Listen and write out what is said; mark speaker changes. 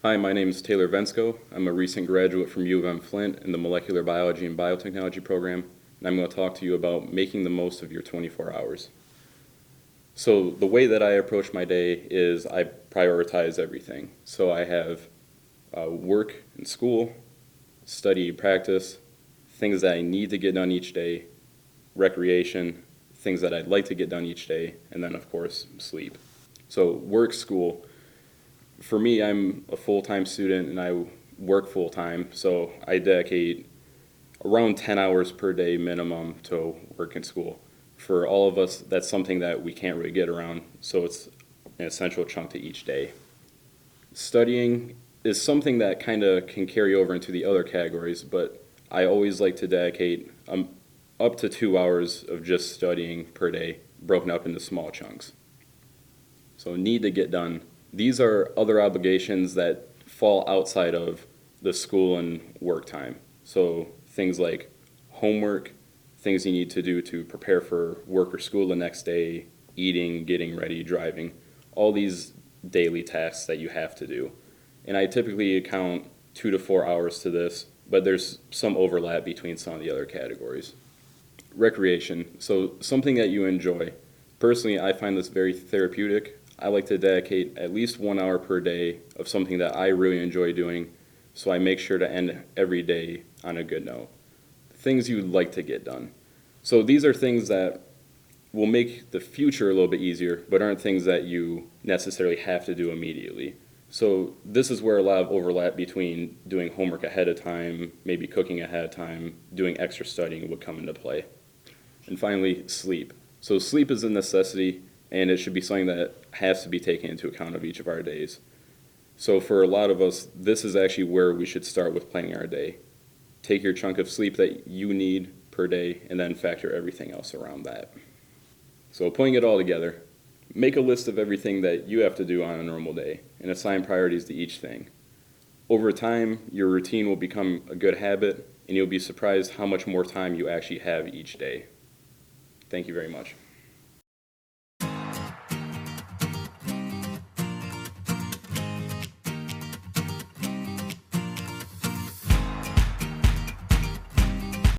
Speaker 1: Hi, my name is Taylor Vensko. I'm a recent graduate from UMFlint in the Molecular Biology and Biotechnology program, and I'm going to talk to you about making the most of your 24 hours. So the way that I approach my day is I prioritize everything. So I have work and school, study, practice, things that I need to get done each day, recreation, things that I'd like to get done each day, and then of course sleep. So work, school. For me, I'm a full-time student and I work full-time, so I dedicate around 10 hours per day minimum to work and school. For all of us, that's something that we can't really get around, so it's an essential chunk to each day. Studying is something that kind of can carry over into the other categories, but I always like to dedicate up to 2 hours of just studying per day, broken up into small chunks. So need to get done. These are other obligations that fall outside of the school and work time. So things like homework, things you need to do to prepare for work or school the next day, eating, getting ready, driving, all these daily tasks that you have to do. And I typically account 2 to 4 hours to this, but there's some overlap between some of the other categories. Recreation, so something that you enjoy. Personally, I find this very therapeutic. I like to dedicate at least 1 hour per day of something that I really enjoy doing, so I make sure to end every day on a good note. Things you'd like to get done. So these are things that will make the future a little bit easier, but aren't things that you necessarily have to do immediately. So this is where a lot of overlap between doing homework ahead of time, maybe cooking ahead of time, doing extra studying would come into play. And finally, sleep. So sleep is a necessity, and it should be something that has to be taken into account of each of our days. So for a lot of us, this is actually where we should start with planning our day. Take your chunk of sleep that you need per day, and then factor everything else around that. So putting it all together, make a list of everything that you have to do on a normal day, and assign priorities to each thing. Over time, your routine will become a good habit, and you'll be surprised how much more time you actually have each day. Thank you very much.